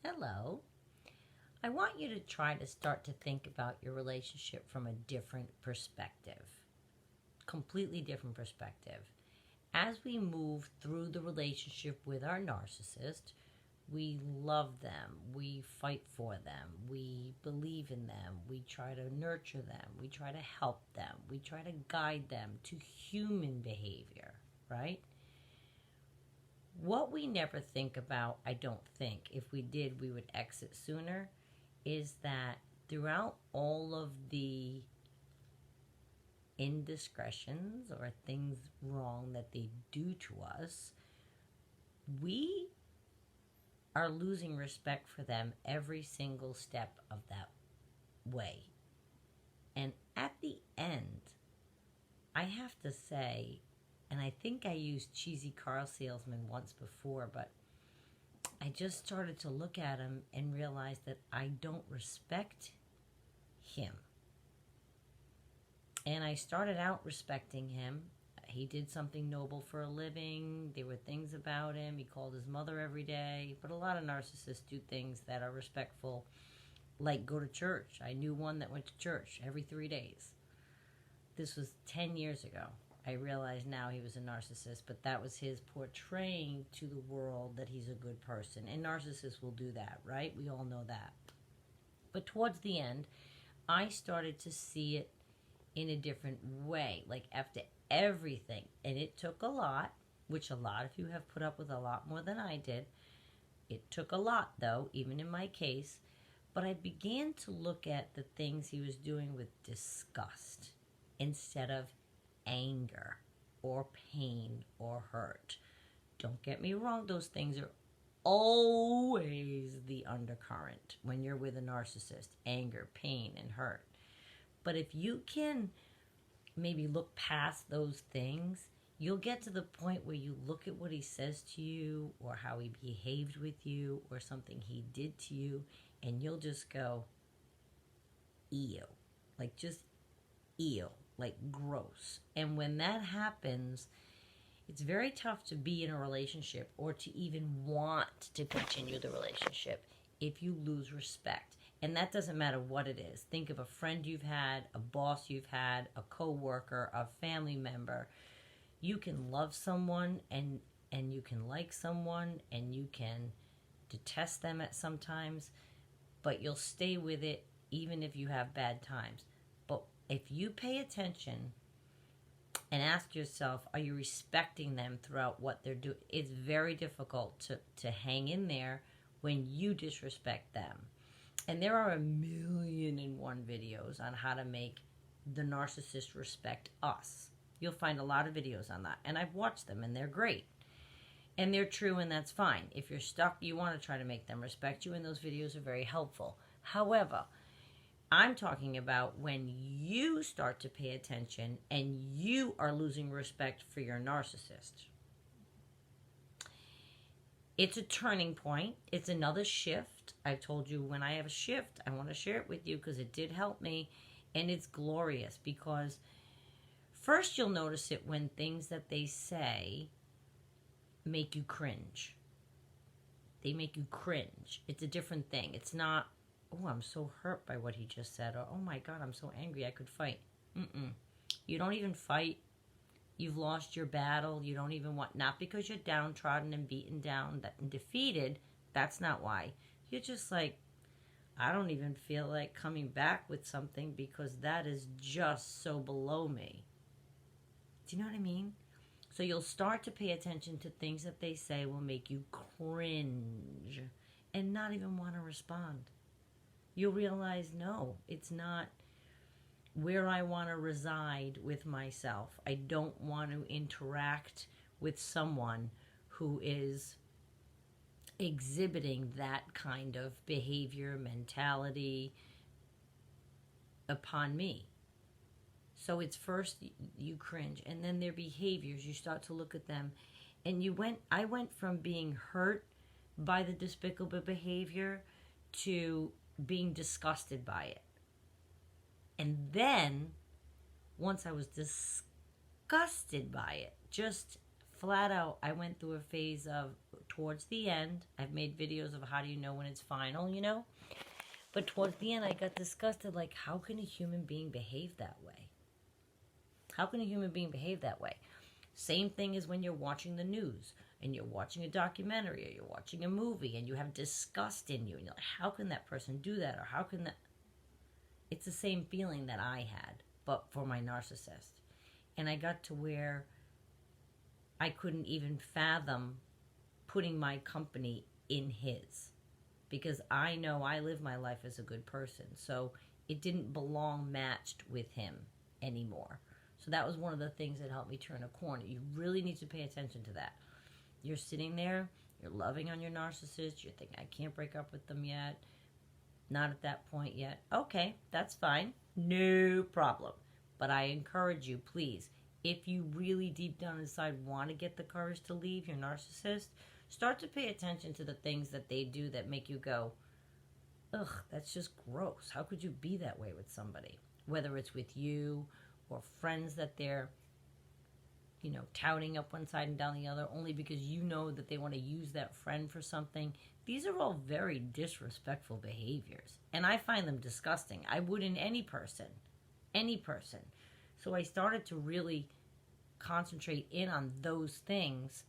Hello. I want you to try to start to think about your relationship from a different perspective. Completely different perspective. As we move through the relationship with our narcissist, we love them, we fight for them, we believe in them, we try to nurture them, we try to help them, we try to guide them to human behavior, right? What we never think about, I don't think, if we did, we would exit sooner, is that throughout all of the indiscretions or things wrong that they do to us, we are losing respect for them every single step of that way. And at the end, I have to say, and I think I used cheesy car salesman once before, but I just started to look at him and realize that I don't respect him. And I started out respecting him. He did something noble for a living. There were things about him. He called his mother every day. But a lot of narcissists do things that are respectful, like go to church. I knew one that went to church every 3 days. This was 10 years ago. I realize now he was a narcissist, but that was his portraying to the world that he's a good person. And narcissists will do that, right? We all know that. But towards the end, I started to see it in a different way, like after everything. And it took a lot, which a lot of you have put up with a lot more than I did. It took a lot, though, even in my case. But I began to look at the things he was doing with disgust instead of anger or pain or hurt. Don't get me wrong, those things are always the undercurrent when you're with a narcissist: anger, pain, and hurt. But if you can maybe look past those things, you'll get to the point where you look at what he says to you or how he behaved with you or something he did to you, and you'll just go, ew. Like, just ew. Like, gross. And when that happens, it's very tough to be in a relationship or to even want to continue the relationship if you lose respect. And that doesn't matter what it is. Think of a friend you've had, a boss you've had, a coworker, a family member. You can love someone and you can like someone and you can detest them at some times, but you'll stay with it even if you have bad times. But if you pay attention and ask yourself, are you respecting them throughout what they're doing? It's very difficult to hang in there when you disrespect them. And there are 1,000,001 videos on how to make the narcissist respect us. You'll find a lot of videos on that. And I've watched them, and they're great. And they're true, and that's fine. If you're stuck, you want to try to make them respect you, and those videos are very helpful. However, I'm talking about when you start to pay attention and you are losing respect for your narcissist. It's a turning point. It's another shift. I've told you when I have a shift, I want to share it with you because it did help me. And it's glorious because first you'll notice it when things that they say make you cringe. They make you cringe. It's a different thing. It's not, oh, I'm so hurt by what he just said, or oh my God, I'm so angry I could fight. You don't even fight. You've lost your battle. You don't even want, not because you're downtrodden and beaten down and defeated. That's not why. You're just like, I don't even feel like coming back with something because that is just so below me. Do you know what I mean? So you'll start to pay attention to things that they say will make you cringe and not even want to respond. You'll realize, no, it's not where I want to reside with myself. I don't want to interact with someone who is exhibiting that kind of behavior, mentality upon me. So it's first you cringe, and then their behaviors, you start to look at them, and I went from being hurt by the despicable behavior to being disgusted by it. And then, once I was disgusted by it, just flat out, I went through a phase of, towards the end, I've made videos of how do you know when it's final, you know? But towards the end, I got disgusted, like, how can a human being behave that way? How can a human being behave that way? Same thing as when you're watching the news, and you're watching a documentary, or you're watching a movie, and you have disgust in you, and you're like, how can that person do that, or how can that... It's the same feeling that I had, but for my narcissist. And I got to where I couldn't even fathom putting my company in his. Because I know I live my life as a good person. So it didn't belong matched with him anymore. So that was one of the things that helped me turn a corner. You really need to pay attention to that. You're sitting there, you're loving on your narcissist, you're thinking, I can't break up with them yet. Not at that point yet. Okay, that's fine. No problem. But I encourage you, please, if you really deep down inside want to get the courage to leave your narcissist, start to pay attention to the things that they do that make you go, ugh, that's just gross. How could you be that way with somebody? Whether it's with you or friends that they're, you know, touting up one side and down the other only because you know that they want to use that friend for something. These are all very disrespectful behaviors. And I find them disgusting. I would in any person. Any person. So I started to really concentrate in on those things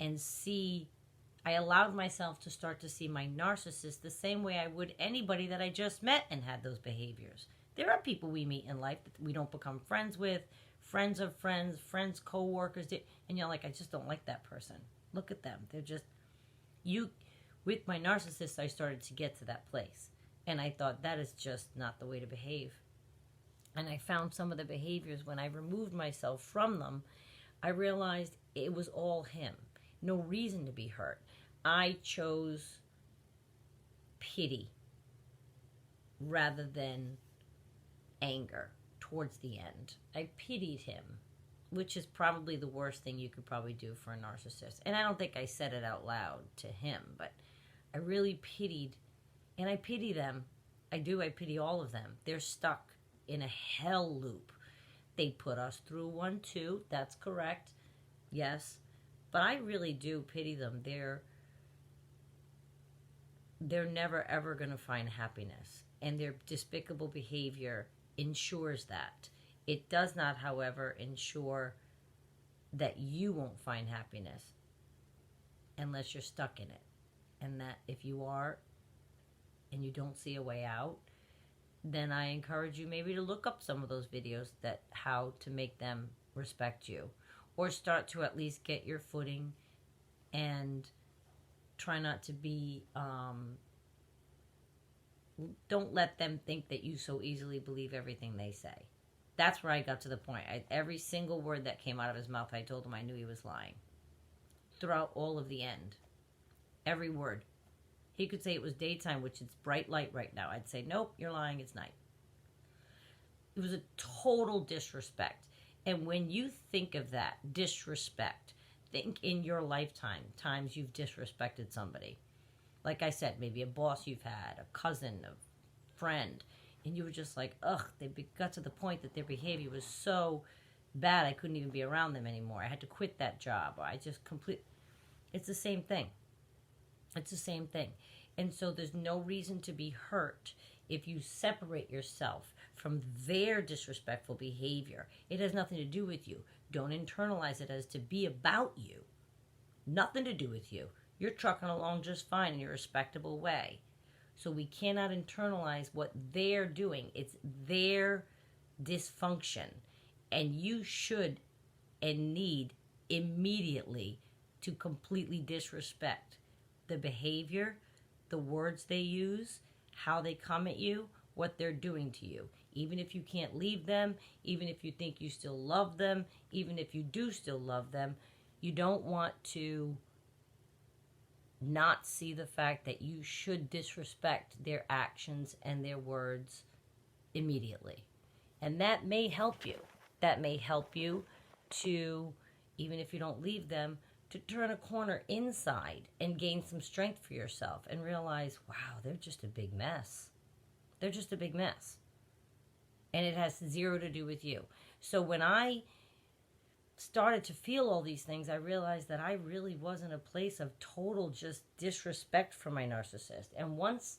and see, I allowed myself to start to see my narcissist the same way I would anybody that I just met and had those behaviors. There are people we meet in life that we don't become friends with, friends of friends, friends, co-workers, and you're like, I just don't like that person. Look at them. They're just, you, with my narcissist, I started to get to that place. And I thought, that is just not the way to behave. And I found some of the behaviors when I removed myself from them, I realized it was all him. No reason to be hurt. I chose pity rather than anger towards the end. I pitied him, which is probably the worst thing you could probably do for a narcissist. And I don't think I said it out loud to him, but I really pitied, and I pity them. I do, I pity all of them. They're stuck in a hell loop. They put us through one too, that's correct, yes. But I really do pity them. They're never ever going to find happiness. And their despicable behavior ensures that. It does not, however, ensure that you won't find happiness unless you're stuck in it. And that if you are and you don't see a way out, then I encourage you maybe to look up some of those videos that how to make them respect you. Or start to at least get your footing and try not to be, don't let them think that you so easily believe everything they say. That's where I got to the point. Every single word that came out of his mouth, I told him I knew he was lying. Throughout all of the end. Every word. He could say it was daytime, which is bright light right now. I'd say, nope, you're lying, it's night. It was a total disrespect. And when you think of that, disrespect, think in your lifetime, times you've disrespected somebody. Like I said, maybe a boss you've had, a cousin, a friend, and you were just like, ugh, they got to the point that their behavior was so bad I couldn't even be around them anymore. I had to quit that job. Or I just it's the same thing. It's the same thing. And so there's no reason to be hurt if you separate yourself from their disrespectful behavior. It has nothing to do with you. Don't internalize it as to be about you. Nothing to do with you. You're trucking along just fine in your respectable way. So we cannot internalize what they're doing. It's their dysfunction. And you should and need immediately to completely disrespect the behavior, the words they use, how they come at you, what they're doing to you. Even if you can't leave them, even if you think you still love them, even if you do still love them, you don't want to not see the fact that you should disrespect their actions and their words immediately. And that may help you. That may help you to, even if you don't leave them, to turn a corner inside and gain some strength for yourself and realize, wow, they're just a big mess. They're just a big mess. And it has zero to do with you. So when I started to feel all these things, I realized that I really was in a place of total just disrespect for my narcissist. And once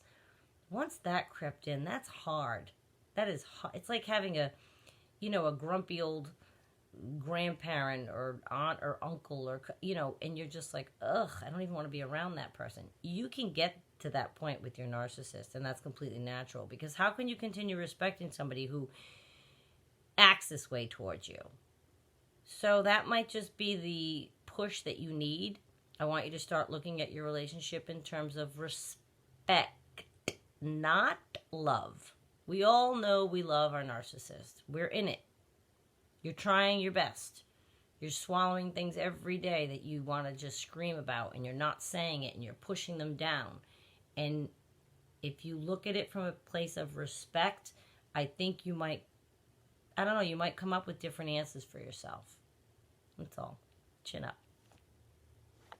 that crept in, that's hard. That is hard. It's like having a grumpy old grandparent or aunt or uncle, or and you're just like, ugh, I don't even want to be around that person. You can get to that point with your narcissist, and that's completely natural, because how can you continue respecting somebody who acts this way towards you? So that might just be the push that you need. I want you to start looking at your relationship in terms of respect, not love. We all know we love our narcissist. We're in it. You're trying your best. You're swallowing things every day that you want to just scream about, and you're not saying it, and you're pushing them down. And if you look at it from a place of respect, I think you might come up with different answers for yourself. That's all. Chin up.